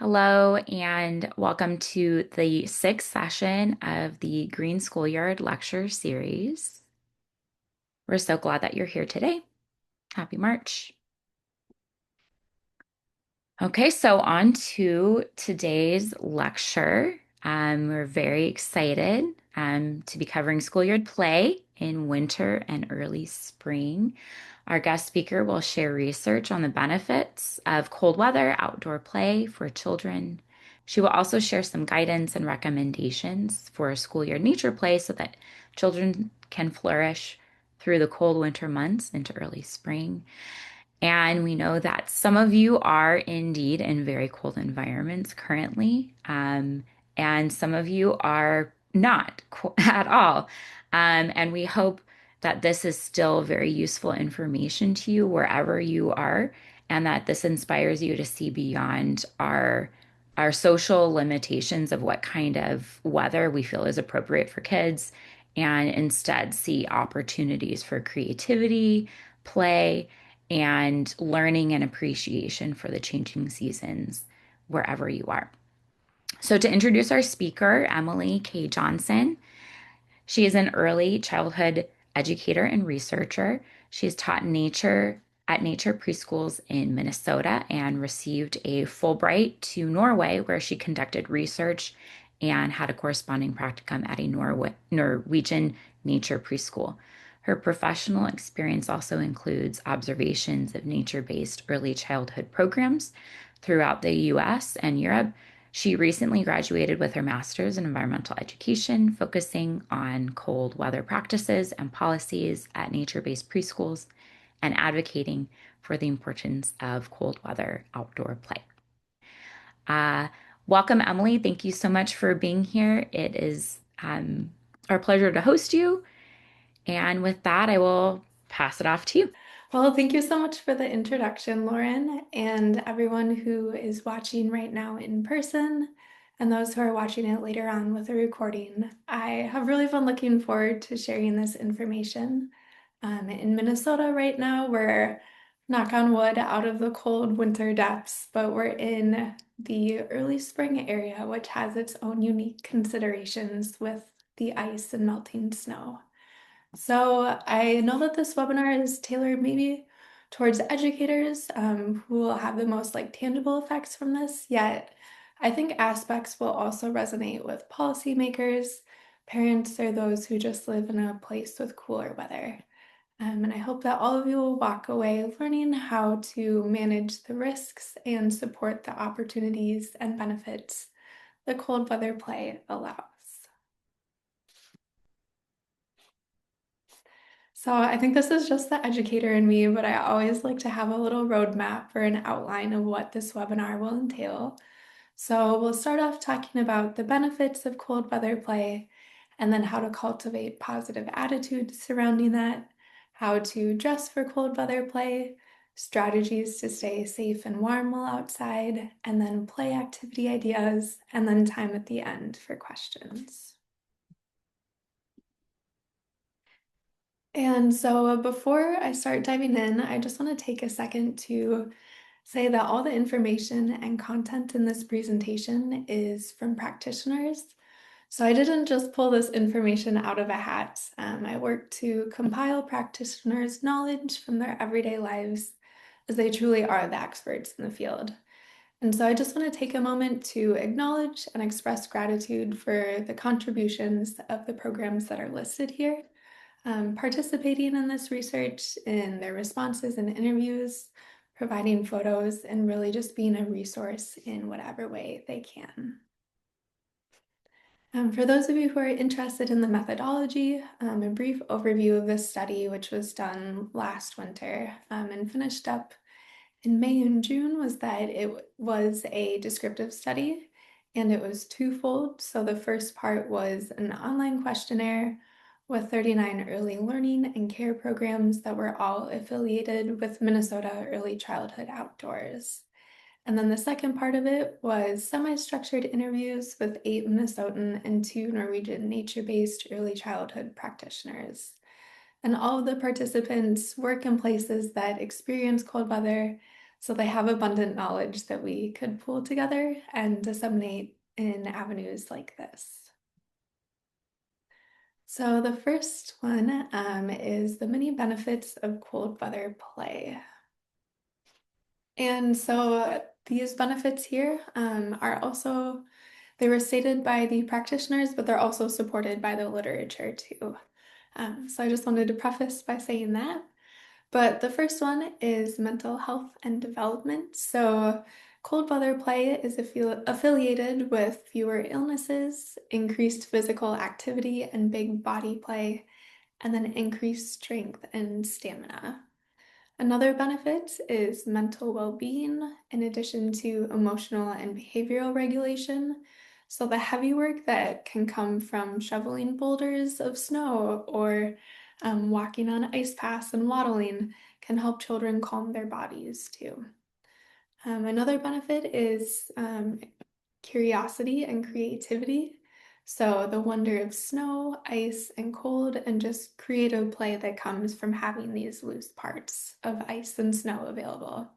Hello, and welcome to the sixth session of the Green Schoolyard Lecture Series. We're so glad that you're here today. Happy March. Okay, so on to today's lecture. We're very excited to be covering schoolyard play in winter and early spring. Our guest speaker will share research on the benefits of cold weather outdoor play for children. She will also share some guidance and recommendations for schoolyard nature play so that children can flourish through the cold winter months into early spring. And we know that some of you are indeed in very cold environments currently, and some of you are not at all. And we hope that this is still very useful information to you wherever you are, and that this inspires you to see beyond our social limitations of what kind of weather we feel is appropriate for kids, and instead see opportunities for creativity, play, and learning and appreciation for the changing seasons wherever you are. So, to introduce our speaker, Emily K. Johnson, she is an early childhood educator and researcher. She's taught nature at nature preschools in Minnesota and received a Fulbright to Norway, where she conducted research and had a corresponding practicum at a Norwegian nature preschool. Her professional experience also includes observations of nature-based early childhood programs throughout the US and Europe. She recently graduated with her master's in environmental education, focusing on cold weather practices and policies at nature-based preschools and advocating for the importance of cold weather outdoor play. Uh, Welcome, Emily. Thank you so much for being here. It is our pleasure to host you. And with that, I will pass it off to you. Well, thank you so much for the introduction, Lauren, and everyone who is watching right now in person and those who are watching it later on with a recording. I have really been looking forward to sharing this information. In Minnesota right now, we're, knock on wood, out of the cold winter depths, but we're in the early spring area, which has its own unique considerations with the ice and melting snow. So I know that this webinar is tailored maybe towards educators who will have the most tangible effects from this, yet I think aspects will also resonate with policymakers, parents, or those who just live in a place with cooler weather. And I hope that all of you will walk away learning how to manage the risks and support the opportunities and benefits the cold weather play allows. So I think this is just the educator in me, but I always like to have a little roadmap or an outline of what this webinar will entail. So we'll start off talking about the benefits of cold weather play and then how to cultivate positive attitudes surrounding that, how to dress for cold weather play, strategies to stay safe and warm while outside, and then play activity ideas, and then time at the end for questions. And so before I start diving in, I just want to take a second to say that all the information and content in this presentation is from practitioners. So I didn't just pull this information out of a hat. I worked to compile practitioners' knowledge from their everyday lives, as they truly are the experts in the field. And so I just want to take a moment to acknowledge and express gratitude for the contributions of the programs that are listed here, participating in this research, in their responses and interviews, providing photos, and really just being a resource in whatever way they can. For those of you who are interested in the methodology, a brief overview of this study, which was done last winter and finished up in May and June, was that it was a descriptive study and it was twofold. So the first part was an online questionnaire with 39 early learning and care programs that were all affiliated with Minnesota Early Childhood Outdoors. And then the second part of it was semi-structured interviews with 8 Minnesotan and 2 Norwegian nature-based early childhood practitioners. And all of the participants work in places that experience cold weather, So they have abundant knowledge that we could pull together and disseminate in avenues like this. So the first one is the many benefits of cold weather play. And so these benefits here are also, they were stated by the practitioners, but they're also supported by the literature too. So I just wanted to preface by saying that. But the first one is mental health and development. So cold weather play is affiliated with fewer illnesses, increased physical activity and big body play, and then increased strength and stamina. Another benefit is mental well-being in addition to emotional and behavioral regulation. So the heavy work that can come from shoveling boulders of snow or walking on ice paths and waddling can help children calm their bodies too. Another benefit is curiosity and creativity. So the wonder of snow, ice, and cold, and just creative play that comes from having these loose parts of ice and snow available.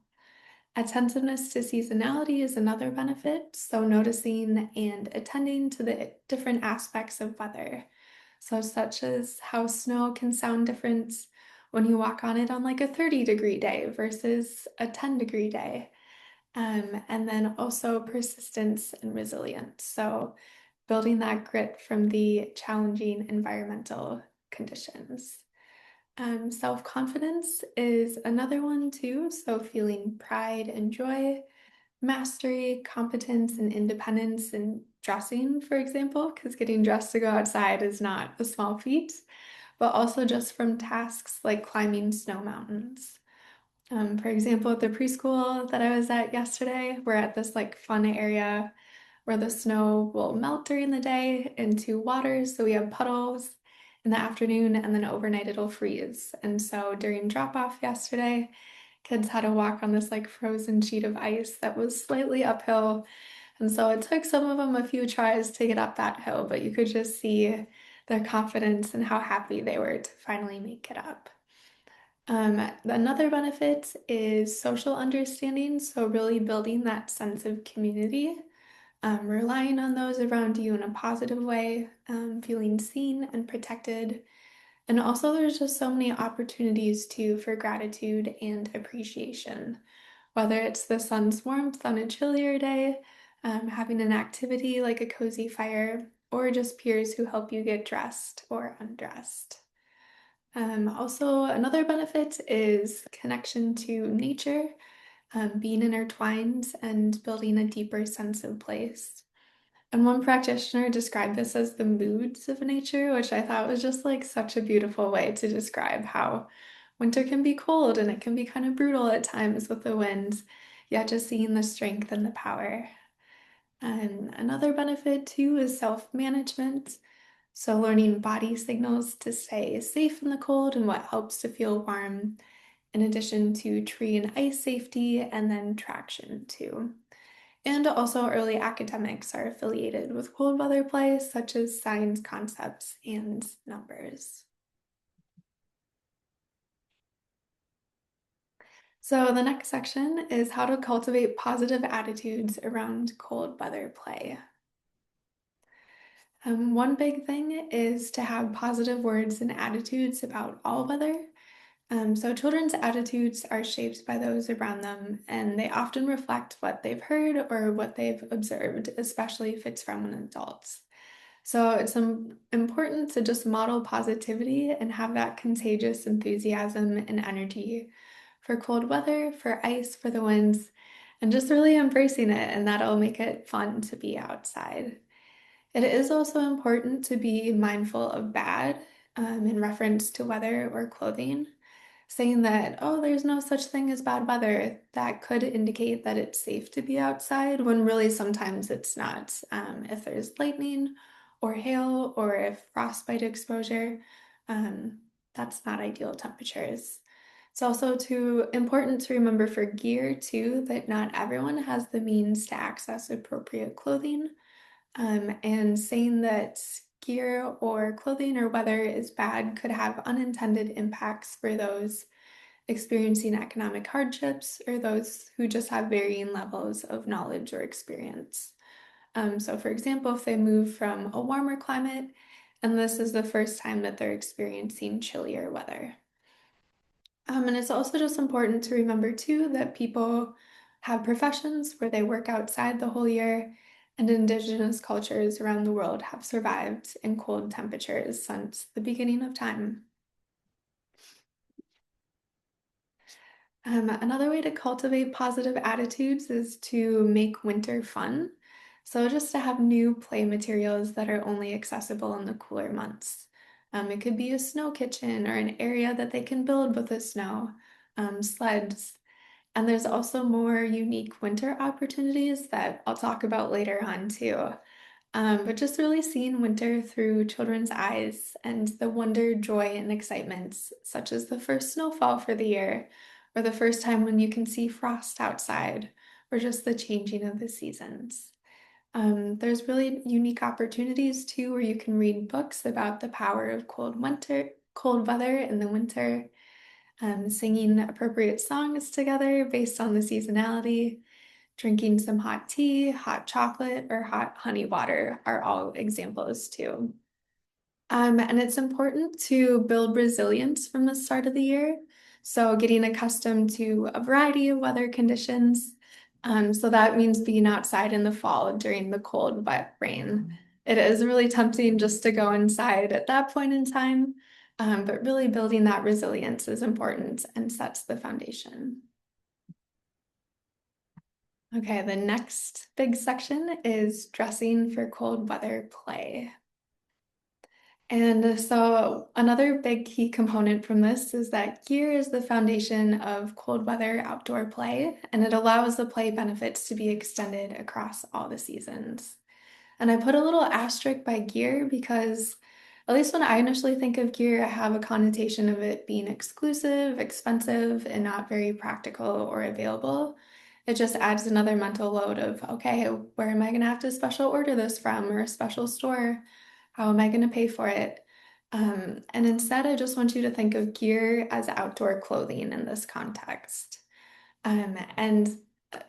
Attentiveness to seasonality is another benefit, so noticing and attending to the different aspects of weather. So, such as how snow can sound different when you walk on it on like a 30-degree day versus a 10-degree day. And then also persistence and resilience. So, building that grit from the challenging environmental conditions. Self-confidence is another one too. So, feeling pride and joy, mastery, competence, and independence in dressing, for example, because getting dressed to go outside is not a small feat, but also just from tasks like climbing snow mountains. For example, at the preschool that I was at yesterday, we're at this like fun area where the snow will melt during the day into water. So we have puddles in the afternoon and then overnight it'll freeze. And so during drop off yesterday, kids had to walk on this like frozen sheet of ice that was slightly uphill. And so it took some of them a few tries to get up that hill, but you could just see their confidence and how happy they were to finally make it up. Another benefit is social understanding, so really building that sense of community, relying on those around you in a positive way, feeling seen and protected. And also, there's just so many opportunities too for gratitude and appreciation, whether it's the sun's warmth on a chillier day, having an activity like a cozy fire, or just peers who help you get dressed or undressed. Also, another benefit is connection to nature, being intertwined and building a deeper sense of place. And one practitioner described this as the moods of nature, which I thought was just like such a beautiful way to describe how winter can be cold and it can be kind of brutal at times with the winds, yet just seeing the strength and the power. And another benefit too is self-management. So, learning body signals to stay safe in the cold and what helps to feel warm, in addition to tree and ice safety, and then traction too. And also, early academics are affiliated with cold weather play, such as science concepts and numbers. So, the next section is how to cultivate positive attitudes around cold weather play. One big thing is to have positive words and attitudes about all weather. So children's attitudes are shaped by those around them, and they often reflect what they've heard or what they've observed, especially if it's from an adult. So it's important to just model positivity and have that contagious enthusiasm and energy for cold weather, for ice, for the winds, and just really embracing it, and that'll make it fun to be outside. It is also important to be mindful of bad in reference to weather or clothing. Saying that, oh, there's no such thing as bad weather, that could indicate that it's safe to be outside when really sometimes it's not. If there's lightning or hail or if frostbite exposure, um, that's not ideal temperatures. It's also important to remember for gear too that not everyone has the means to access appropriate clothing. And saying that gear or clothing or weather is bad could have unintended impacts for those experiencing economic hardships, or those who just have varying levels of knowledge or experience. So, for example, if they move from a warmer climate and this is the first time that they're experiencing chillier weather. And it's also just important to remember too that people have professions where they work outside the whole year, and indigenous cultures around the world have survived in cold temperatures since the beginning of time. Another way to cultivate positive attitudes is to make winter fun. So, just to have new play materials that are only accessible in the cooler months. It could be a snow kitchen or an area that they can build with the snow, sleds. And there's also more unique winter opportunities that I'll talk about later on too. But just really seeing winter through children's eyes and the wonder, joy, and excitements, such as the first snowfall for the year, or the first time when you can see frost outside, or just the changing of the seasons. There's really unique opportunities too, where you can read books about the power of cold weather in the winter, singing appropriate songs together based on the seasonality. Drinking some hot tea, hot chocolate, or hot honey water are all examples too. And it's important to build resilience from the start of the year. So, getting accustomed to a variety of weather conditions. So, that means being outside in the fall during the cold, wet rain. It is really tempting just to go inside at that point in time, but really building that resilience is important and sets the foundation. Okay, the next big section is dressing for cold weather play. And so another big key component from this is that gear is the foundation of cold weather outdoor play, and it allows the play benefits to be extended across all the seasons. And I put a little asterisk by gear because, at least when I initially think of gear, I have a connotation of it being exclusive, expensive, and not very practical or available. It just adds another mental load of, okay, where am I going to have to special order this from or a special store? How am I going to pay for it? And instead, I just want you to think of gear as outdoor clothing in this context. And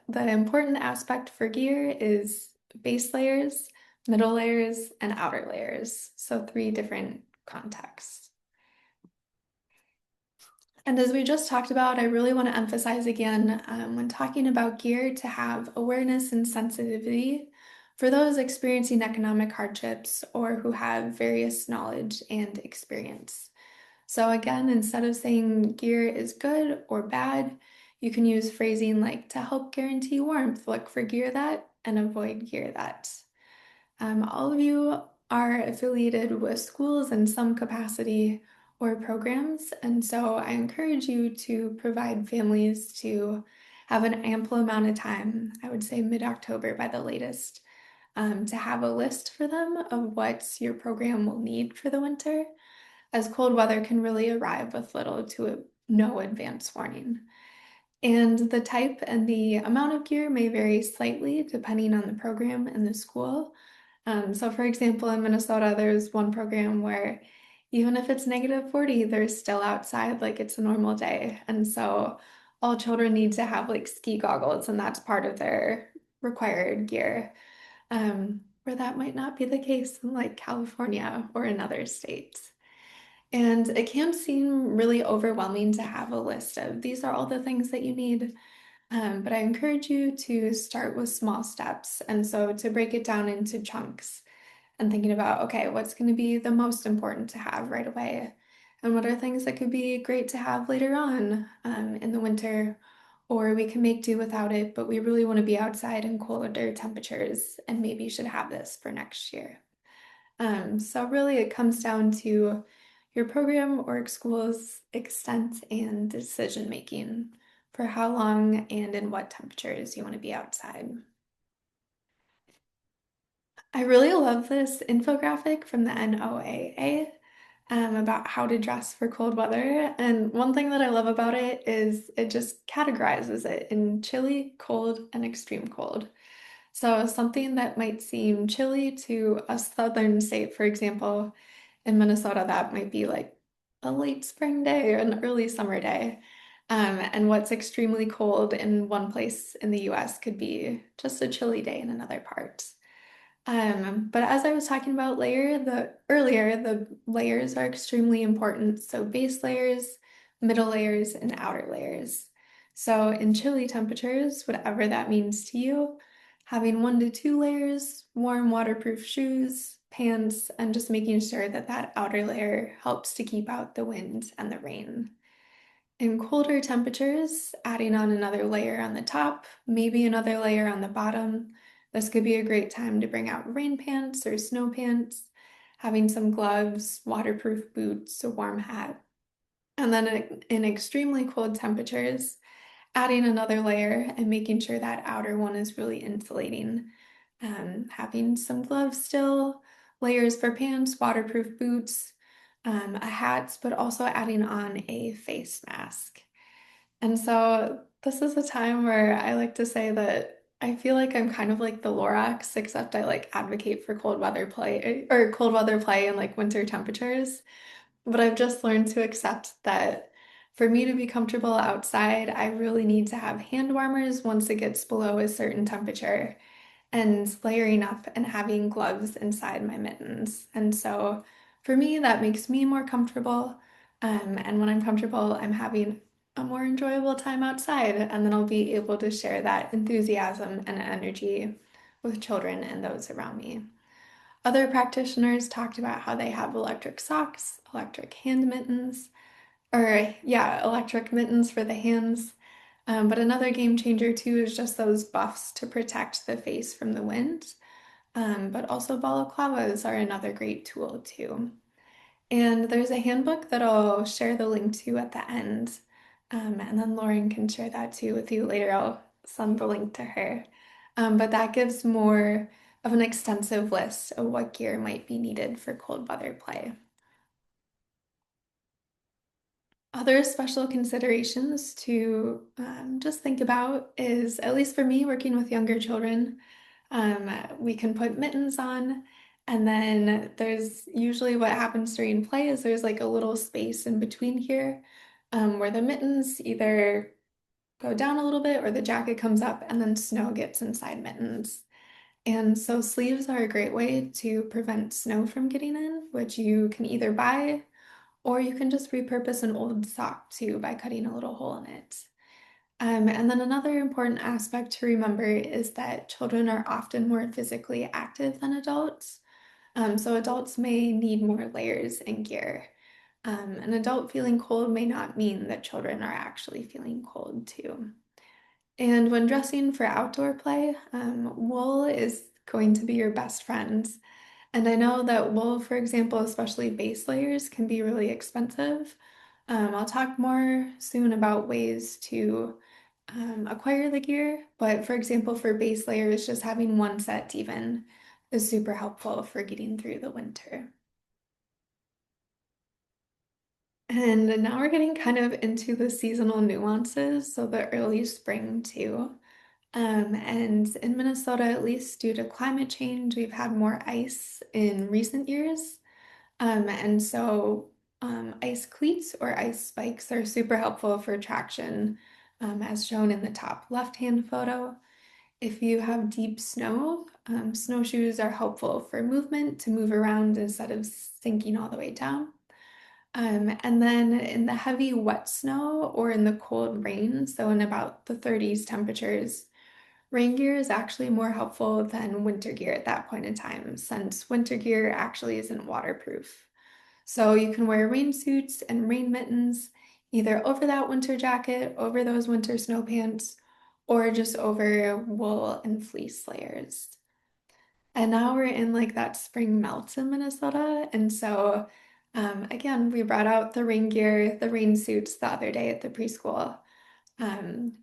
the important aspect for gear is base layers, middle layers, and outer layers. So three different contexts. And as we just talked about, I really want to emphasize again when talking about gear to have awareness and sensitivity for those experiencing economic hardships or who have various knowledge and experience. So, again, instead of saying gear is good or bad, you can use phrasing like to help guarantee warmth, look for gear that, and avoid gear that. All of you are affiliated with schools in some capacity or programs, and so I encourage you to provide families to have an ample amount of time, I would say mid-October by the latest, to have a list for them of what your program will need for the winter, as cold weather can really arrive with little to no advance warning. And the type and the amount of gear may vary slightly depending on the program and the school. So, for example, in Minnesota, there's one program where even if it's -40, they're still outside like it's a normal day. And so all children need to have like ski goggles, and that's part of their required gear. Where that might not be the case in like California or in other states. And it can seem really overwhelming to have a list of these are all the things that you need. But I encourage you to start with small steps. And so to break it down into chunks and thinking about, okay, what's going to be the most important to have right away? And what are things that could be great to have later on in the winter? Or we can make do without it, but we really want to be outside in colder temperatures and maybe should have this for next year. So really it comes down to your program or school's extent and decision making for how long and in what temperatures you want to be outside. I really love this infographic from the NOAA about how to dress for cold weather. And one thing that I love about it is it just categorizes it in chilly, cold, and extreme cold. So something that might seem chilly to a southern state, for example, in Minnesota, that might be like a late spring day or an early summer day. And what's extremely cold in one place in the US could be just a chilly day in another part. But as I was talking about earlier, the layers are extremely important. So base layers, middle layers, and outer layers. So in chilly temperatures, whatever that means to you, having 1 to 2 layers, warm waterproof shoes, pants, and just making sure that that outer layer helps to keep out the wind and the rain. In colder temperatures, adding on another layer on the top, maybe another layer on the bottom. This could be a great time to bring out rain pants or snow pants, having some gloves, waterproof boots, a warm hat. And then in extremely cold temperatures, adding another layer and making sure that outer one is really insulating. Having some gloves still, layers for pants, waterproof boots, a hat, but also adding on a face mask. And so this is a time where I like to say that I feel like I'm kind of like the Lorax, except I like advocate for cold weather play and like winter temperatures. But I've just learned to accept that for me to be comfortable outside, I really need to have hand warmers once it gets below a certain temperature and layering up and having gloves inside my mittens. And so for me, that makes me more comfortable. And when I'm comfortable, I'm having a more enjoyable time outside. And then I'll be able to share that enthusiasm and energy with children and those around me. Other practitioners talked about how they have electric socks, electric hand mittens, or yeah, electric mittens for the hands. But another game changer too is just those buffs to protect the face from the wind. But also balaclavas are another great tool too. And there's a handbook that I'll share the link to at the end. And then Lauren can share that too with you later. I'll send the link to her. But that gives more of an extensive list of what gear might be needed for cold weather play. Other special considerations to just think about is, at least for me, working with younger children, we can put mittens on, and then there's usually what happens during play is there's like a little space in between here where the mittens either go down a little bit or the jacket comes up, and then snow gets inside mittens. And so sleeves are a great way to prevent snow from getting in, which you can either buy or you can just repurpose an old sock too by cutting a little hole in it. And then another important aspect to remember is that children are often more physically active than adults. So adults may need more layers and gear. An adult feeling cold may not mean that children are actually feeling cold too. And when dressing for outdoor play, wool is going to be your best friend. And I know that wool, for example, especially base layers, can be really expensive. I'll talk more soon about ways to acquire the gear, but for example, for base layers, just having one set even is super helpful for getting through the winter. And now we're getting kind of into the seasonal nuances, so the early spring too. And in Minnesota, at least due to climate change, we've had more ice in recent years. And so ice cleats or ice spikes are super helpful for traction, as shown in the top left-hand photo. If you have deep snow, snowshoes are helpful for movement to move around instead of sinking all the way down. And then in the heavy wet snow or in the cold rain, so in about the 30s temperatures, rain gear is actually more helpful than winter gear at that point in time, since winter gear actually isn't waterproof. So you can wear rain suits and rain mittens either over that winter jacket, over those winter snow pants, or just over wool and fleece layers. And now we're in like that spring melt in Minnesota. And so, again, we brought out the rain gear, the rain suits the other day at the preschool,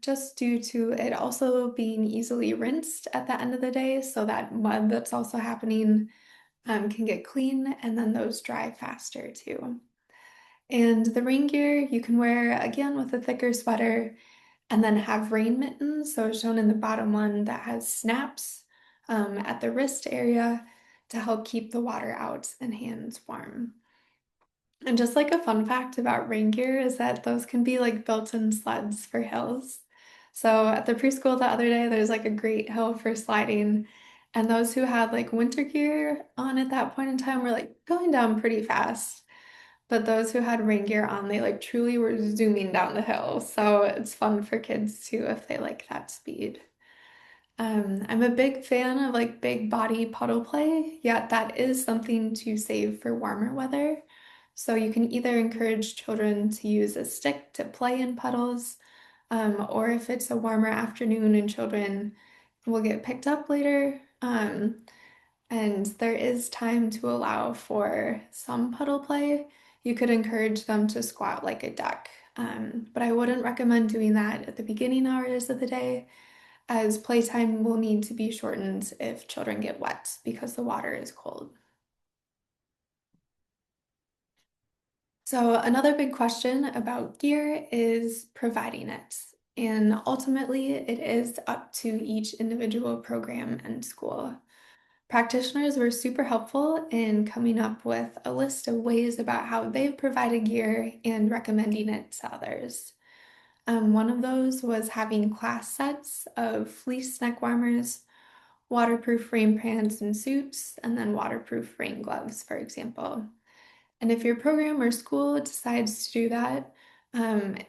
just due to it also being easily rinsed at the end of the day. So that mud that's also happening, can get clean and then those dry faster too. And the rain gear you can wear again with a thicker sweater and then have rain mittens. So shown in the bottom one that has snaps at the wrist area to help keep the water out and hands warm. And just like a fun fact about rain gear is that those can be like built-in sleds for hills. So at the preschool the other day, there's like a great hill for sliding. And those who had like winter gear on at that point in time were like going down pretty fast. But those who had rain gear on, they like truly were zooming down the hill. So it's fun for kids too if they like that speed. I'm a big fan of like big body puddle play, yet that is something to save for warmer weather. So you can either encourage children to use a stick to play in puddles, or if it's a warmer afternoon and children will get picked up later, and there is time to allow for some puddle play, you could encourage them to squat like a duck. But I wouldn't recommend doing that at the beginning hours of the day as playtime will need to be shortened if children get wet because the water is cold. So, another big question about gear is providing it. And ultimately, it is up to each individual program and school. Practitioners were super helpful in coming up with a list of ways about how they've provided gear and recommending it to others. One of those was having class sets of fleece neck warmers, waterproof rain pants and suits, and then waterproof rain gloves, for example. And if your program or school decides to do that,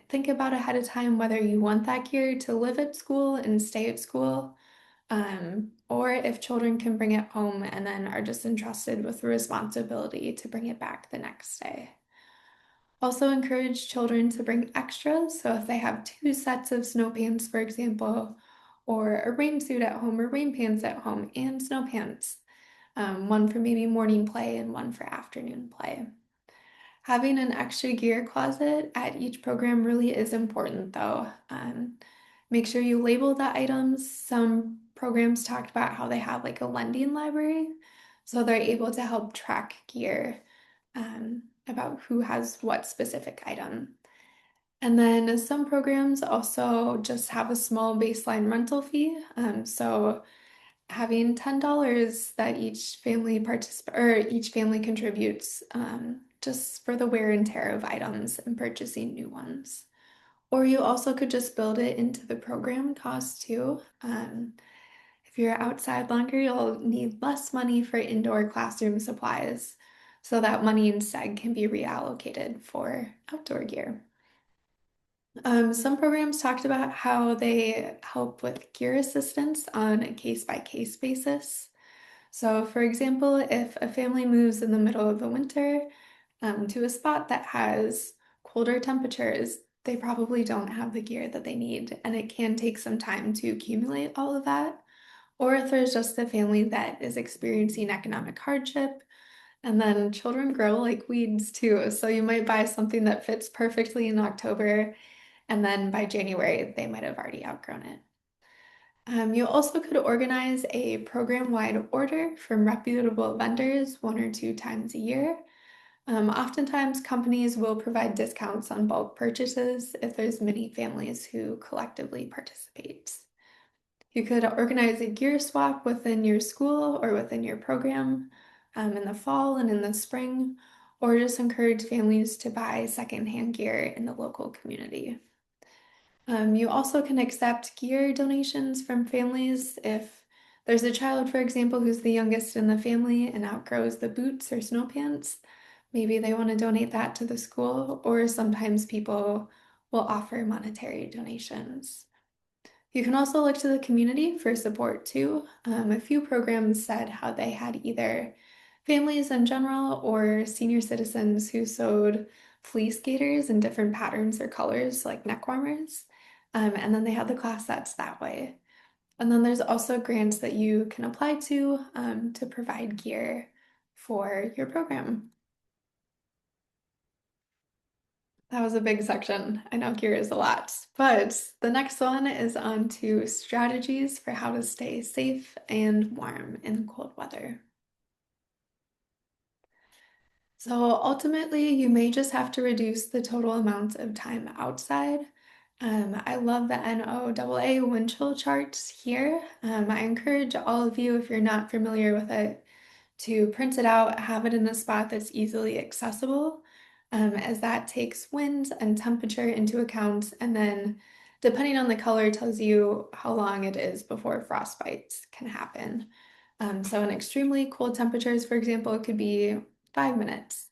think about ahead of time whether you want that gear to live at school and stay at school, or if children can bring it home and then are just entrusted with the responsibility to bring it back the next day. Also encourage children to bring extras. So if they have two sets of snow pants, for example, or a rain suit at home or rain pants at home and snow pants, one for maybe morning play and one for afternoon play. Having an extra gear closet at each program really is important though. Make sure you label the items. Some programs talked about how they have like a lending library, so they're able to help track gear about who has what specific item. And then some programs also just have a small baseline rental fee. So having $10 that each family participate or each family contributes just for the wear and tear of items and purchasing new ones. Or you also could just build it into the program cost too. If you're outside longer, you'll need less money for indoor classroom supplies. So that money instead can be reallocated for outdoor gear. Some programs talked about how they help with gear assistance on a case-by-case basis. So, for example, if a family moves in the middle of the winter to a spot that has colder temperatures, they probably don't have the gear that they need, and it can take some time to accumulate all of that. Or if there's just a family that is experiencing economic hardship, and then children grow like weeds too. So you might buy something that fits perfectly in October, and then by January, they might have already outgrown it. You also could organize a program-wide order from reputable vendors 1 or 2 times a year. Oftentimes, companies will provide discounts on bulk purchases if there's many families who collectively participate. You could organize a gear swap within your school or within your program in the fall and in the spring, or just encourage families to buy secondhand gear in the local community. You also can accept gear donations from families if there's a child, for example, who's the youngest in the family and outgrows the boots or snow pants. Maybe they want to donate that to the school, or sometimes people will offer monetary donations. You can also look to the community for support too. A few programs said how they had either families in general or senior citizens who sewed fleece gaiters in different patterns or colors, like neck warmers. And then they had the class sets that way. And then there's also grants that you can apply to provide gear for your program. That was a big section. I know gear is a lot, but the next one is on to strategies for how to stay safe and warm in cold weather. So ultimately, you may just have to reduce the total amount of time outside. I love the NOAA wind chill charts here. I encourage all of you, if you're not familiar with it, to print it out, have it in a spot that's easily accessible. as that takes wind and temperature into account, and then depending on the color tells you how long it is before frostbite can happen. So in extremely cold temperatures, for example, it could be 5 minutes,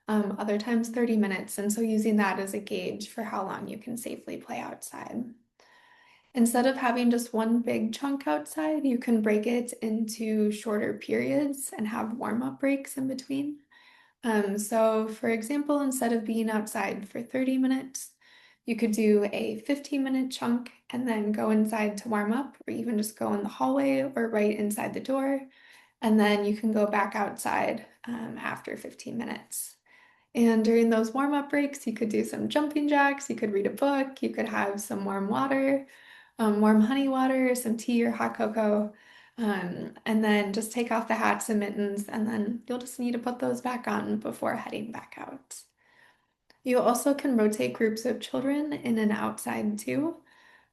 other times 30 minutes. And so using that as a gauge for how long you can safely play outside. Instead of having just one big chunk outside, you can break it into shorter periods and have warm-up breaks in between. So for example, instead of being outside for 30 minutes, you could do a 15-minute chunk and then go inside to warm up, or even just go in the hallway or right inside the door. And then you can go back outside after 15 minutes. And during those warm up breaks, you could do some jumping jacks, you could read a book, you could have some warm water, warm honey water, some tea or hot cocoa, and then just take off the hats and mittens, and then you'll just need to put those back on before heading back out. You also can rotate groups of children in and outside too.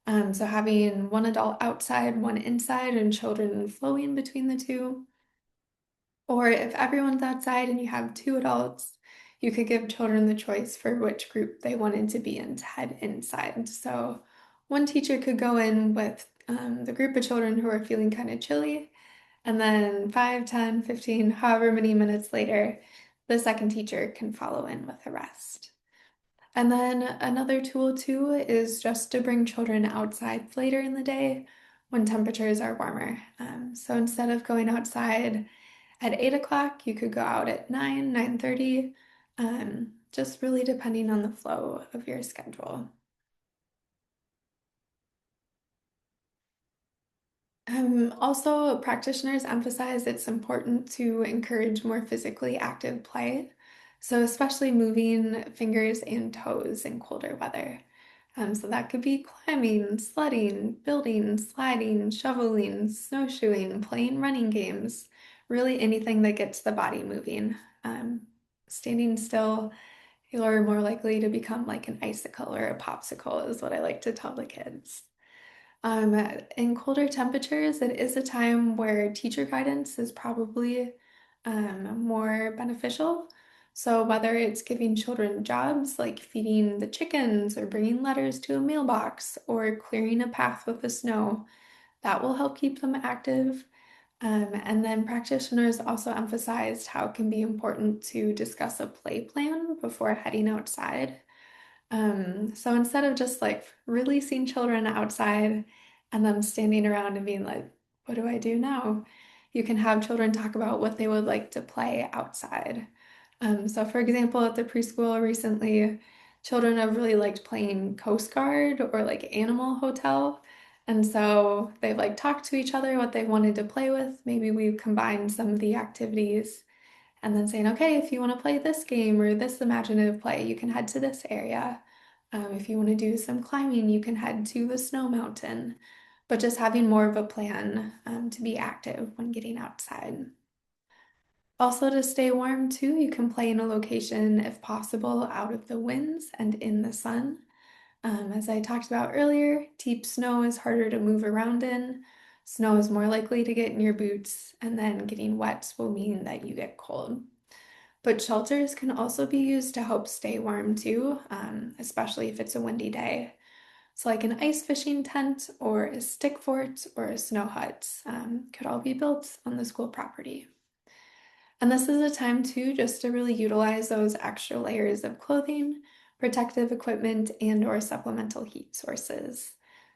So having one adult outside, one inside, and children flowing between the two. Or if everyone's outside and you have two adults, you could give children the choice for which group they wanted to be in to head inside. So one teacher could go in with the group of children who are feeling kind of chilly, and then 5, 10, 15, however many minutes later, the second teacher can follow in with the rest. And then another tool too is just to bring children outside later in the day when temperatures are warmer. So instead of going outside at 8 o'clock, you could go out at 9, 9:30, just really depending on the flow of your schedule. Also, practitioners emphasize it's important to encourage more physically active play, so especially moving fingers and toes in colder weather. So that could be climbing, sledding, building, sliding, shoveling, snowshoeing, playing running games, really anything that gets the body moving. Standing still, you're more likely to become like an icicle or a popsicle, is what I like to tell the kids. In colder temperatures, it is a time where teacher guidance is probably more beneficial. So, whether it's giving children jobs like feeding the chickens or bringing letters to a mailbox or clearing a path with the snow, that will help keep them active. And then practitioners also emphasized how it can be important to discuss a play plan before heading outside. So instead of just like releasing children outside and them standing around and being like, what do I do now? You can have children talk about what they would like to play outside. So for example, at the preschool recently, children have really liked playing Coast Guard or like Animal Hotel. And so they've like talked to each other what they wanted to play with. Maybe we've combined some of the activities and then saying, okay, if you want to play this game or this imaginative play, you can head to this area. If you want to do some climbing, you can head to the snow mountain. But just having more of a plan to be active when getting outside. Also, to stay warm too, you can play in a location, if possible, out of the winds and in the sun. As I talked about earlier, deep snow is harder to move around in. Snow is more likely to get in your boots, and then getting wet will mean that you get cold. But shelters can also be used to help stay warm too, especially if it's a windy day. So, like an ice fishing tent or a stick fort or a snow hut could all be built on the school property. And this is a time too just to really utilize those extra layers of clothing, protective equipment, and or supplemental heat sources.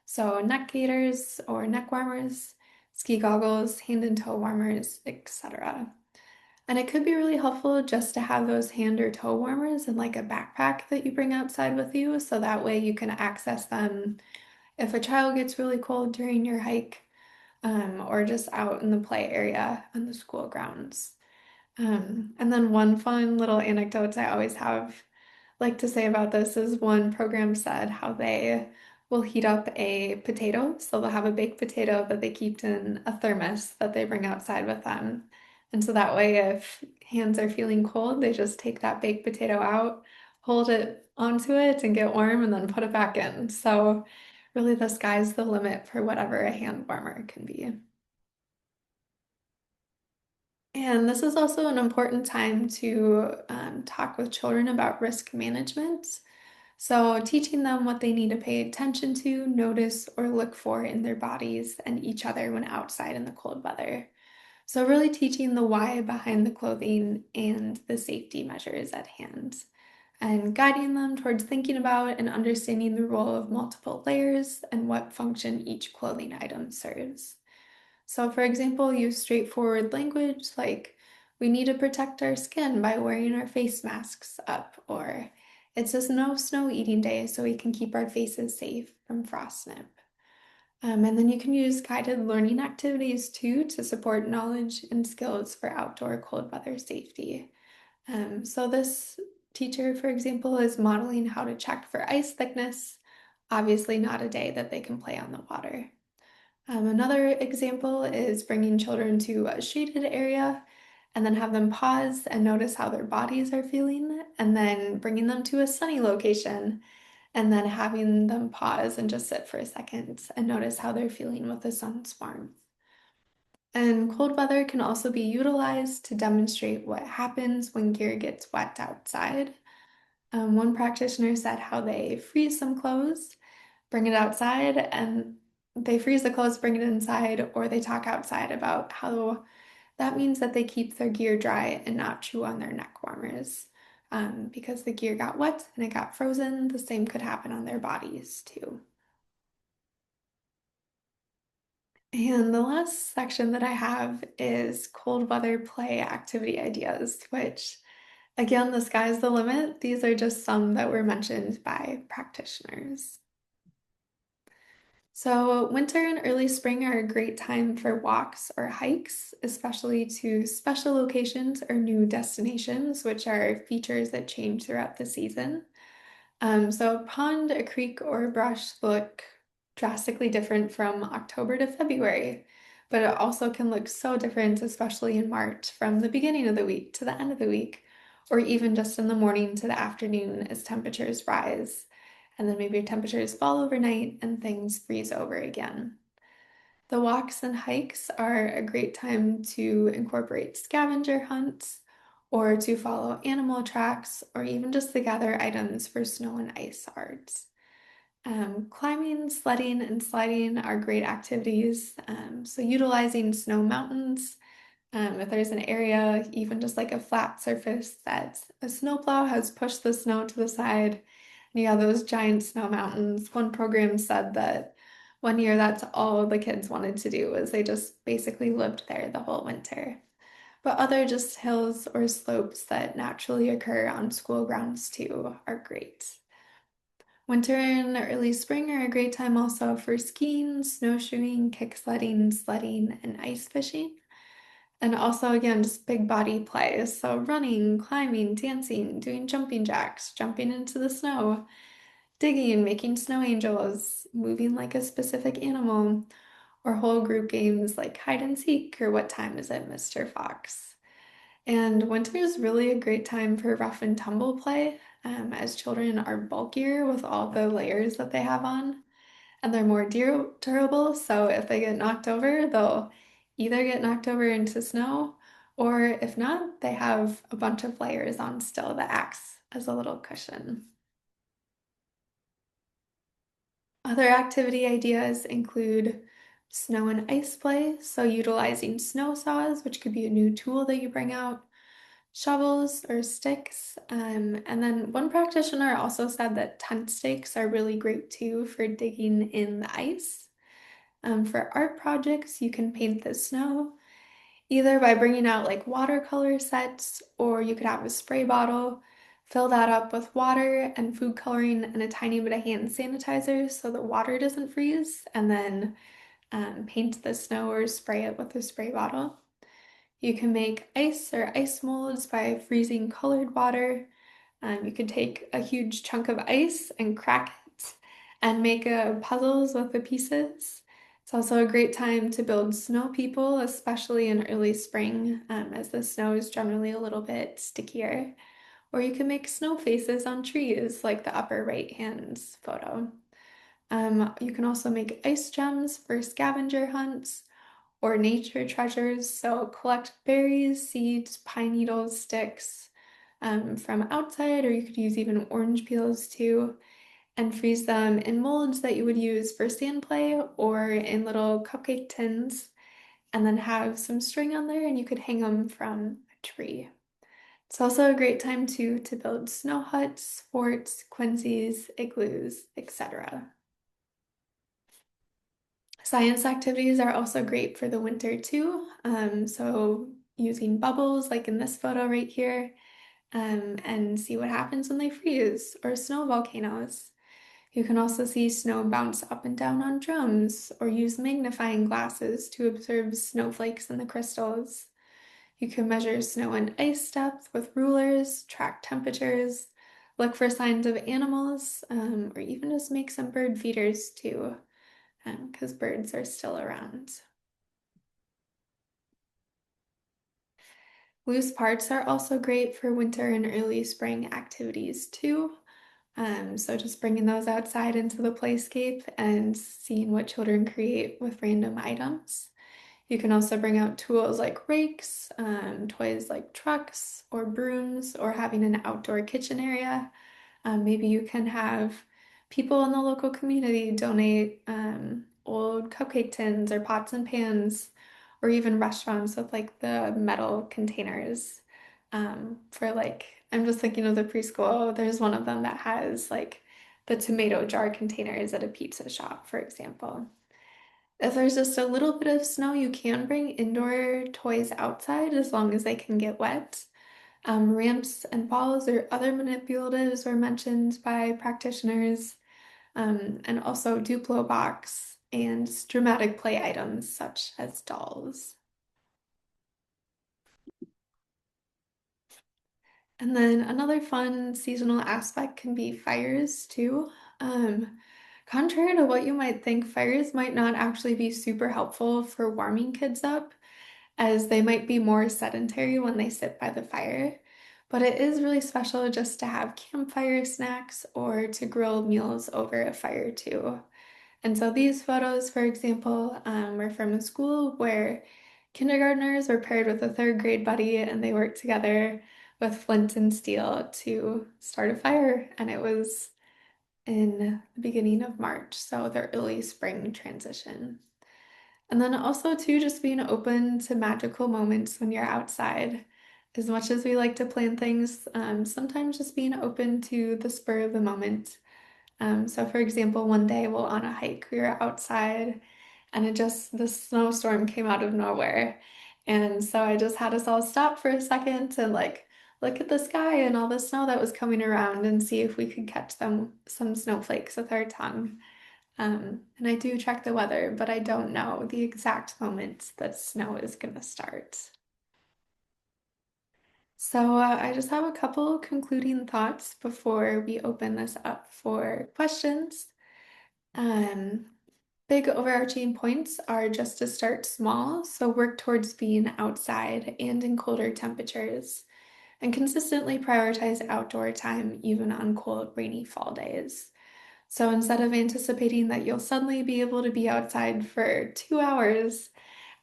So neck gaiters or neck warmers, ski goggles, hand and toe warmers, etc. And it could be really helpful just to have those hand or toe warmers in like a backpack that you bring outside with you, so that way you can access them if a child gets really cold during your hike, or just out in the play area on the school grounds. And then one fun little anecdote I always have like to say about this is one program said how they will heat up a potato. So they'll have a baked potato that they keep in a thermos that they bring outside with them. And so that way, if hands are feeling cold, they just take that baked potato out, hold it onto it, and get warm, and then put it back in. So really, the sky's the limit for whatever a hand warmer can be. And this is also an important time to talk with children about risk management. So, teaching them what they need to pay attention to, notice, or look for in their bodies and each other when outside in the cold weather. So, really teaching the why behind the clothing and the safety measures at hand, and guiding them towards thinking about and understanding the role of multiple layers and what function each clothing item serves. So, for example, use straightforward language like, we need to protect our skin by wearing our face masks up, or it's a snow eating day so we can keep our faces safe from frost nip. And then you can use guided learning activities too to support knowledge and skills for outdoor cold weather safety. So, this teacher, for example, is modeling how to check for ice thickness, obviously, not a day that they can play on the water. Another example is bringing children to a shaded area and then have them pause and notice how their bodies are feeling, and then bringing them to a sunny location and then having them pause and just sit for a second and notice how they're feeling with the sun's warmth. And cold weather can also be utilized to demonstrate what happens when gear gets wet outside. One practitioner said how they freeze some clothes, bring it outside, and they freeze the clothes, bring it inside, or they talk outside about how that means that they keep their gear dry and not chew on their neck warmers. Because the gear got wet and it got frozen, the same could happen on their bodies too. And the last section that I have is cold weather play activity ideas, which, again, the sky's the limit. These are just some that were mentioned by practitioners. So, winter and early spring are a great time for walks or hikes, especially to special locations or new destinations, which are features that change throughout the season. So, a pond, a creek, or a brush look drastically different from October to February, but it also can look so different, especially in March, from the beginning of the week to the end of the week, or even just in the morning to the afternoon as temperatures rise. And then maybe temperatures fall overnight and things freeze over again. The walks and hikes are a great time to incorporate scavenger hunts or to follow animal tracks or even just to gather items for snow and ice arts. Climbing, sledding, and sliding are great activities. So, utilizing snow mountains, if there's an area, even just like a flat surface that a snowplow has pushed the snow to the side, and you have those giant snow mountains. One program said that one year that's all the kids wanted to do was they just basically lived there the whole winter. But other just hills or slopes that naturally occur on school grounds too are great. Winter and early spring are a great time also for skiing, snowshoeing, kick sledding, sledding, and ice fishing. And also, again, just big body play. So, running, climbing, dancing, doing jumping jacks, jumping into the snow, digging, making snow angels, moving like a specific animal, or whole group games like hide and seek or what time is it, Mr. Fox. And winter is really a great time for rough and tumble play, as children are bulkier with all the layers that they have on, and they're more durable. So if they get knocked over, they'll either get knocked over into snow, or if not, they have a bunch of layers on still that acts as a little cushion. Other activity ideas include snow and ice play, so utilizing snow saws, which could be a new tool that you bring out, shovels or sticks. And then one practitioner also said that tent stakes are really great too for digging in the ice. For art projects, you can paint the snow either by bringing out like watercolor sets, or you could have a spray bottle, fill that up with water and food coloring and a tiny bit of hand sanitizer so the water doesn't freeze, and then paint the snow or spray it with a spray bottle. You can make ice or ice molds by freezing colored water. You could take a huge chunk of ice and crack it and make puzzles with the pieces. It's also a great time to build snow people, especially in early spring, as the snow is generally a little bit stickier. Or you can make snow faces on trees, like the upper right hand photo. You can also make ice gems for scavenger hunts, or nature treasures. So collect berries, seeds, pine needles, sticks from outside, or you could use even orange peels too, and freeze them in molds that you would use for sand play or in little cupcake tins, and then have some string on there and you could hang them from a tree. It's also a great time to build snow huts, forts, quincees, igloos, etc. Science activities are also great for the winter too. So using bubbles like in this photo right here, and see what happens when they freeze, or snow volcanoes. You can also see snow bounce up and down on drums, or use magnifying glasses to observe snowflakes in the crystals. You can measure snow and ice depth with rulers, track temperatures, look for signs of animals, or even just make some bird feeders too, because birds are still around. Loose parts are also great for winter and early spring activities too. So just bringing those outside into the playscape and seeing what children create with random items. You can also bring out tools like rakes, toys like trucks or brooms, or having an outdoor kitchen area. Maybe you can have people in the local community donate old cupcake tins or pots and pans, or even restaurants with like the metal containers for like, I'm just thinking of the preschool. There's one of them that has like the tomato jar containers at a pizza shop, for example. If there's just a little bit of snow, you can bring indoor toys outside as long as they can get wet. Ramps and balls or other manipulatives were mentioned by practitioners, and also Duplo box and dramatic play items such as dolls. And then another fun seasonal aspect can be fires too. Contrary to what you might think, fires might not actually be super helpful for warming kids up, as they might be more sedentary when they sit by the fire. But it is really special just to have campfire snacks or to grill meals over a fire too. And so these photos, for example, were from a school where kindergartners were paired with a third grade buddy and they worked together with flint and steel to start a fire. And it was in the beginning of March, so the early spring transition. And then also too, just being open to magical moments when you're outside. As much as we like to plan things, sometimes just being open to the spur of the moment. So for example, one day while on a hike, we were outside and the snowstorm came out of nowhere. And so I just had us all stop for a second and like look at the sky and all the snow that was coming around and see if we could catch some snowflakes with our tongue. And I do check the weather, but I don't know the exact moment that snow is going to start. So I just have a couple concluding thoughts before we open this up for questions. Um, Big overarching points are just to start small, so work towards being outside and in colder temperatures, and consistently prioritize outdoor time even on cold, rainy fall days. So instead of anticipating that you'll suddenly be able to be outside for 2 hours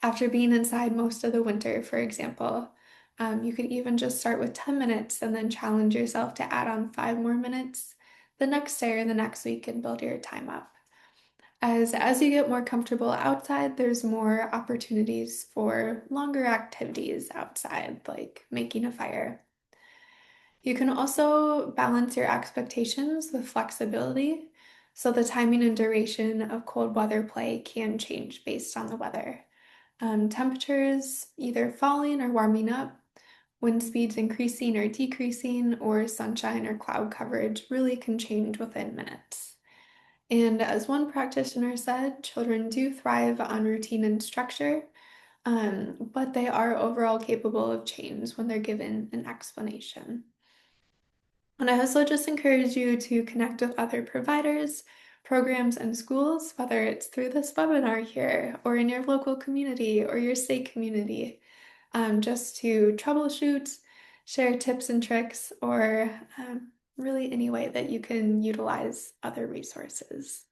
after being inside most of the winter, for example, you could even just start with 10 minutes and then challenge yourself to add on 5 more minutes the next day or the next week and build your time up. As you get more comfortable outside, there's more opportunities for longer activities outside, like making a fire. You can also balance your expectations with flexibility, so the timing and duration of cold weather play can change based on the weather. Temperatures either falling or warming up, wind speeds increasing or decreasing, or sunshine or cloud coverage really can change within minutes. And as one practitioner said, children do thrive on routine and structure, but they are overall capable of change when they're given an explanation. And I also just encourage you to connect with other providers, programs, and schools, whether it's through this webinar here or in your local community or your state community, just to troubleshoot, share tips and tricks, or really any way that you can utilize other resources.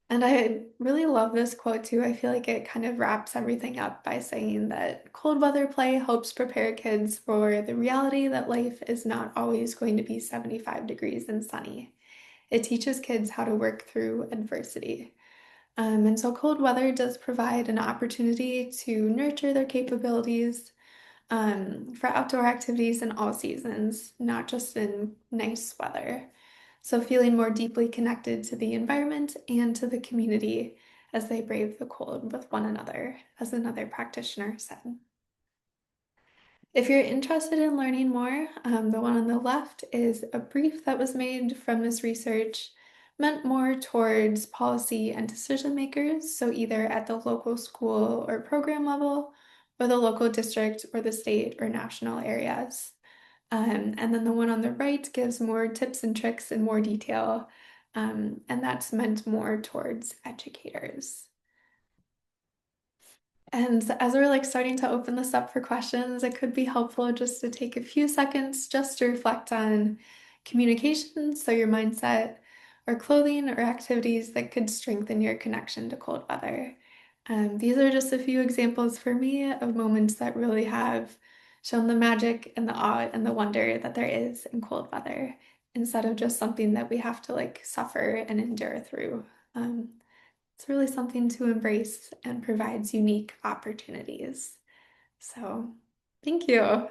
And I really love this quote too. I feel like it kind of wraps everything up by saying that cold weather play helps prepare kids for the reality that life is not always going to be 75 degrees and sunny. It teaches kids how to work through adversity. And so cold weather does provide an opportunity to nurture their capabilities for outdoor activities in all seasons, not just in nice weather. So feeling more deeply connected to the environment and to the community as they brave the cold with one another, as another practitioner said. If you're interested in learning more, the one on the left is a brief that was made from this research meant more towards policy and decision makers, so either at the local school or program level, or the local district or the state or national areas. And then the one on the right gives more tips and tricks in more detail, and that's meant more towards educators. And as we're like starting to open this up for questions, it could be helpful just to take a few seconds just to reflect on communication, so your mindset, or clothing or activities that could strengthen your connection to cold weather. These are just a few examples for me of moments that really have shown the magic and the awe and the wonder that there is in cold weather, instead of just something that we have to like suffer and endure through. Um, it's really something to embrace and provides unique opportunities. So, thank you.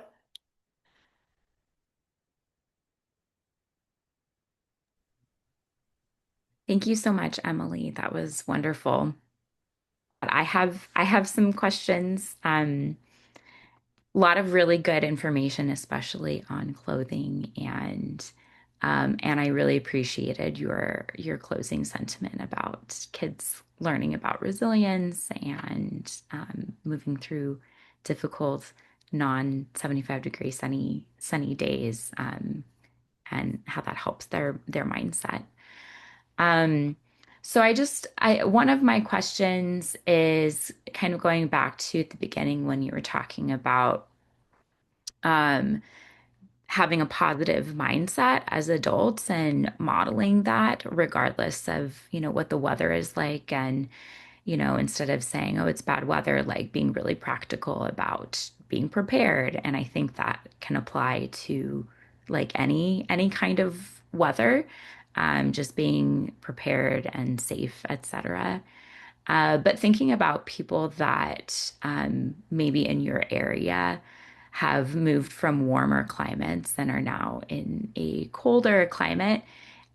Thank you so much, Emily. That was wonderful. I have some questions. A lot of really good information, especially on clothing, and I really appreciated your closing sentiment about kids learning about resilience and moving through difficult non-75 degree sunny days, and how that helps their mindset. Um, so I one of my questions is kind of going back to at the beginning when you were talking about um, having a positive mindset as adults and modeling that regardless of, what the weather is like. And, instead of saying, oh, it's bad weather, like being really practical about being prepared. And I think that can apply to like any kind of weather, just being prepared and safe, etc. But thinking about people that maybe in your area have moved from warmer climates and are now in a colder climate,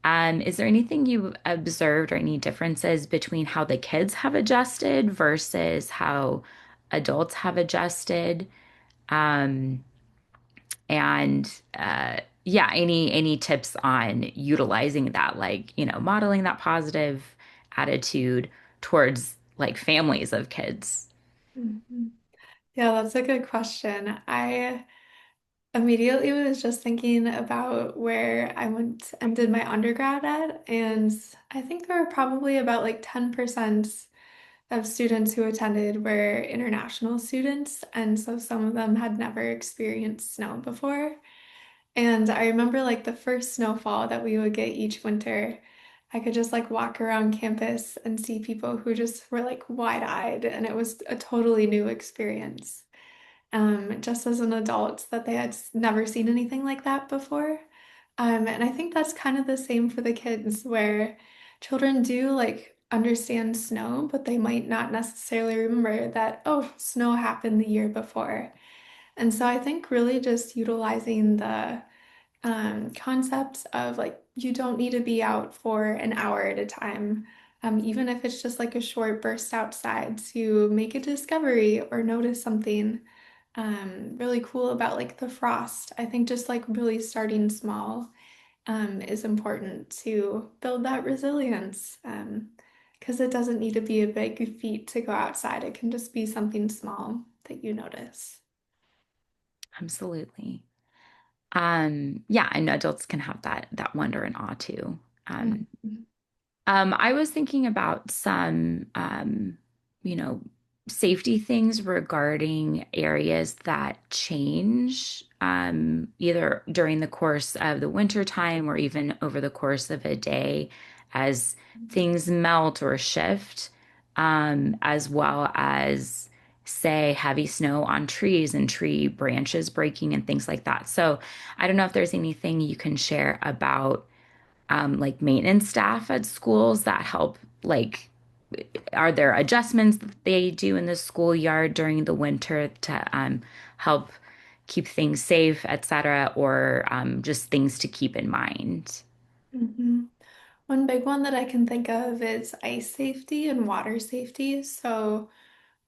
is there anything you've observed or any differences between how the kids have adjusted versus how adults have adjusted? Um, and yeah, any tips on utilizing that, like, modeling that positive attitude towards like families of kids? Mhm. Yeah, that's a good question. I immediately was just thinking about where I went and did my undergrad at, and I think there were probably about like 10% of students who attended were international students, and so some of them had never experienced snow before. And I remember like the first snowfall that we would get each winter, I could just like walk around campus and see people who just were like wide-eyed, and it was a totally new experience. Just as an adult, that they had never seen anything like that before. And I think that's kind of the same for the kids, where children do like understand snow, but they might not necessarily remember that, oh, snow happened the year before. And so I think really just utilizing the concepts of like you don't need to be out for an hour at a time, even if it's just like a short burst outside to make a discovery or notice something really cool about like the frost. I think just like really starting small is important to build that resilience, because it doesn't need to be a big feat to go outside. It can just be something small that you notice. Absolutely. Yeah, and adults can have that wonder and awe too. Um, Mhm. I was thinking about some, you know, safety things regarding areas that change, either during the course of the winter time or even over the course of a day. as things melt or shift, as well as, say, heavy snow on trees and tree branches breaking and things like that. So I don't know if there's anything you can share about like maintenance staff at schools that help, like, are there adjustments that they do in the schoolyard during the winter to help keep things safe, et cetera, or just things to keep in mind? hmm One big one that I can think of is ice safety and water safety. So,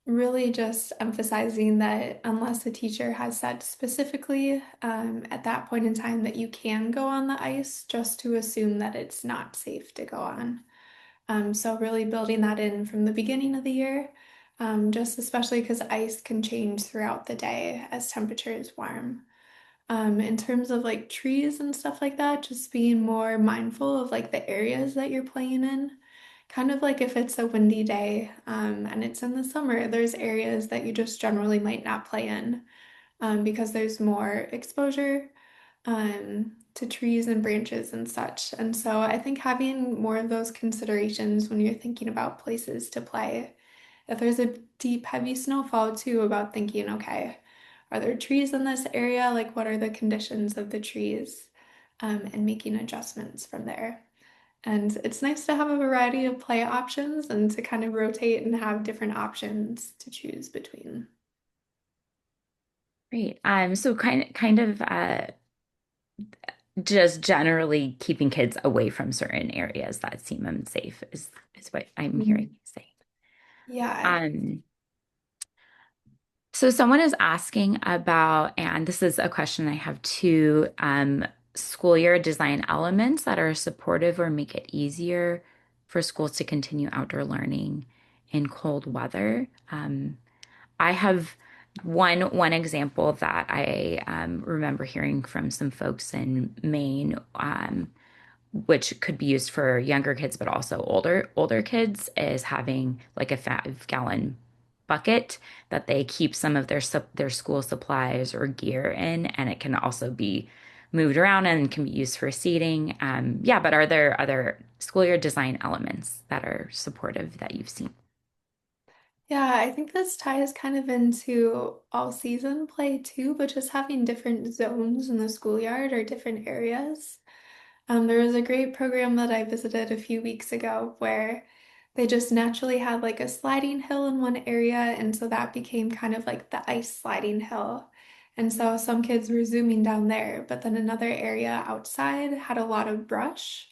really just emphasizing that unless a teacher has said specifically at that point in time that you can go on the ice, just to assume that it's not safe to go on. So really building that in from the beginning of the year, just especially because ice can change throughout the day as temperatures warm. In terms of like trees and stuff like that, just being more mindful of like the areas that you're playing in. Kind of like if it's a windy day, and it's in the summer, there's areas that you just generally might not play in, because there's more exposure, to trees and branches and such. And so I think having more of those considerations when you're thinking about places to play. If there's a deep, heavy snowfall, too, about thinking, okay, are there trees in this area? Like, what are the conditions of the trees? And making adjustments from there. And it's nice to have a variety of play options and to kind of rotate and have different options to choose between. Great. So kind of just generally keeping kids away from certain areas that seem unsafe is what I'm hearing Mhm. you say. Yeah. Um, so someone is asking about, and this is a question I have too, school year design elements that are supportive or make it easier for schools to continue outdoor learning in cold weather. I have one example that I remember hearing from some folks in Maine, which could be used for younger kids, but also older kids, is having like a 5 gallon bucket that they keep some of their school supplies or gear in, and it can also be moved around and can be used for seating. Yeah, but are there other school year design elements that are supportive that you've seen? Yeah, I think this ties kind of into all season play too, but just having different zones in the schoolyard or different areas. There was a great program that I visited a few weeks ago where they just naturally had like a sliding hill in one area, and so that became kind of like the ice sliding hill. And so some kids were zooming down there, but then another area outside had a lot of brush.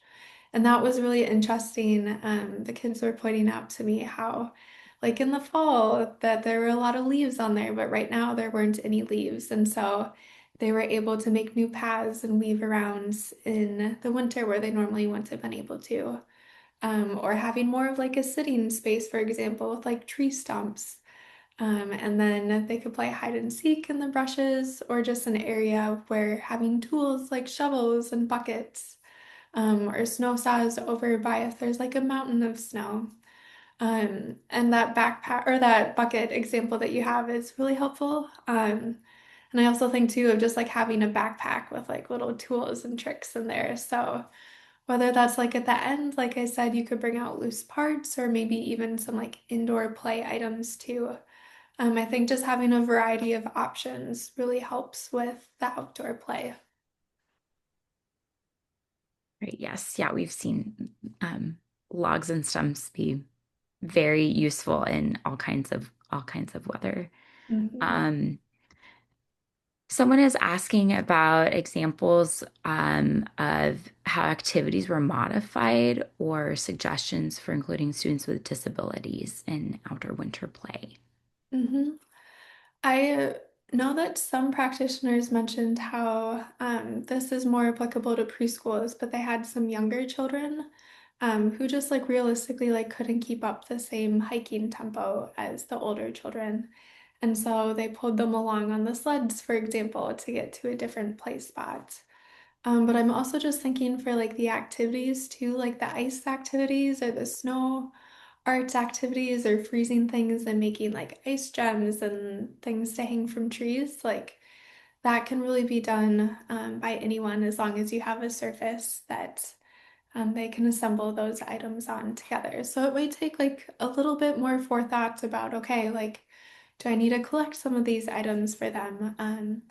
And that was really interesting. The kids were pointing out to me how, like in the fall, that there were a lot of leaves on there, but right now there weren't any leaves. And so they were able to make new paths and weave around in the winter where they normally wouldn't have been able to. Or having more of like a sitting space, for example, with like tree stumps. And then they could play hide and seek in the brushes, or just an area where having tools like shovels and buckets, or snow saws over by if there's like a mountain of snow. And that backpack or that bucket example that you have is really helpful. And I also think too of just like having a backpack with like little tools and tricks in there. So whether that's like at the end, like I said, you could bring out loose parts or maybe even some like indoor play items too. I think just having a variety of options really helps with the outdoor play. Right. Yes. Yeah, we've seen logs and stumps be very useful in all kinds of weather. Mhm. Um, Someone is asking about examples of how activities were modified or suggestions for including students with disabilities in outdoor winter play. Mhm. I know that some practitioners mentioned how this is more applicable to preschools, but they had some younger children who just like realistically like couldn't keep up the same hiking tempo as the older children. And so they pulled them along on the sleds, for example, to get to a different play spot. But I'm also just thinking for like the activities too, like the ice activities or the snow arts activities or freezing things and making like ice gems and things to hang from trees. Like that can really be done by anyone as long as you have a surface that and they can assemble those items on together. So it might take like a little bit more forethought about, okay, like, do I need to collect some of these items for them?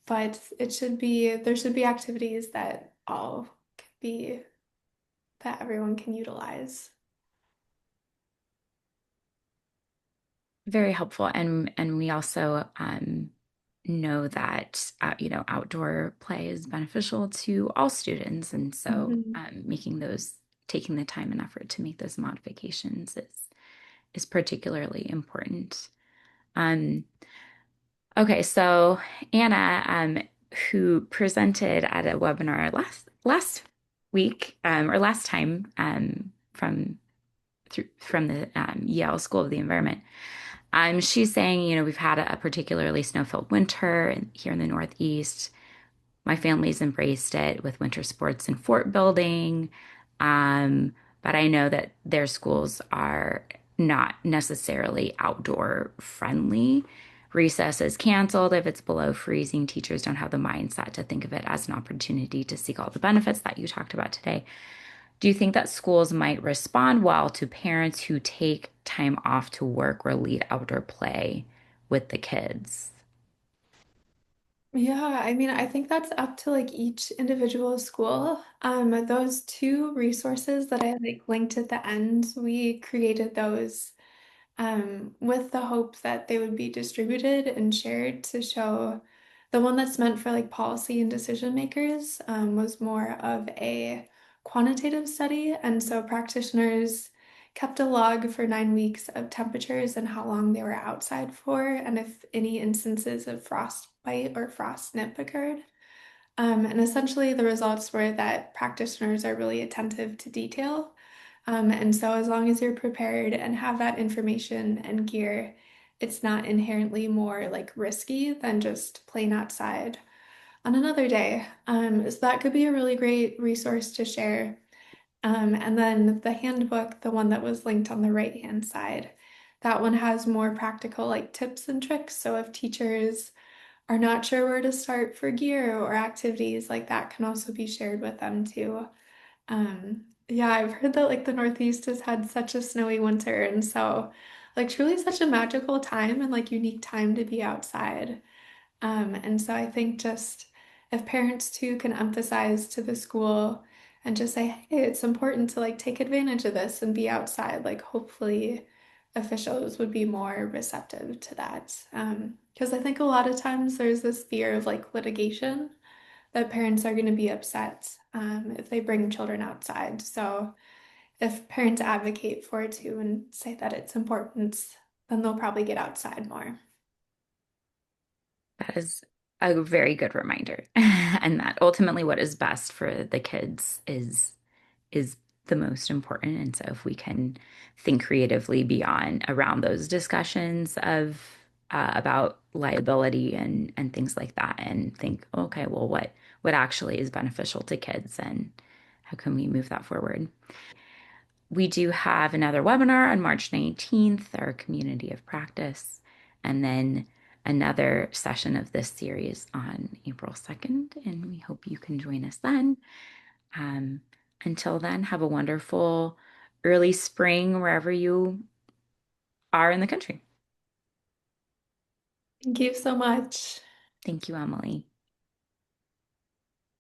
But there should be activities that all can be, that everyone can utilize. Very helpful. And we also know that outdoor play is beneficial to all students. And so Mhm. making those taking the time and effort to make those modifications is particularly important. Um, okay, so Anna, who presented at a webinar last week or last time from the Yale School of the Environment. She's saying, we've had a particularly snow-filled winter here in the Northeast. My family's embraced it with winter sports and fort building. Um, but I know that their schools are not necessarily outdoor friendly. Recess is canceled if it's below freezing. Teachers don't have the mindset to think of it as an opportunity to seek all the benefits that you talked about today. Do you think that schools might respond well to parents who take time off to work or lead outdoor play with the kids? Yeah, I mean, I think that's up to like each individual school. Those two resources that I like linked at the end, we created those with the hope that they would be distributed and shared to show the one that's meant for like policy and decision makers was more of a quantitative study. And so practitioners kept a log for 9 weeks of temperatures and how long they were outside for, and if any instances of frostbite or frost nip occurred. And essentially, the results were that practitioners are really attentive to detail. And so, as long as you're prepared and have that information and gear, it's not inherently more like risky than just playing outside on another day. So, that could be a really great resource to share. And then the handbook, the one that was linked on the right-hand side, that one has more practical like tips and tricks. So, if teachers are not sure where to start for gear or activities, like that can also be shared with them too. Yeah, I've heard that like the Northeast has had such a snowy winter, and so like truly such a magical time and like unique time to be outside. And so I think just if parents too can emphasize to the school and just say, hey, it's important to like take advantage of this and be outside, like hopefully officials would be more receptive to that. Because I think a lot of times there's this fear of like litigation that parents are going to be upset if they bring children outside. So if parents advocate for it too and say that it's important, then they'll probably get outside more. That is a very good reminder. And that ultimately what is best for the kids is the most important. And so if we can think creatively beyond around those discussions of about liability and things like that and think, okay, well, what actually is beneficial to kids and how can we move that forward? We do have another webinar on March 19th, our community of practice, and then another session of this series on April 2nd, and we hope you can join us then. Um, until then, have a wonderful early spring wherever you are in the country. Thank you so much. Thank you, Emily.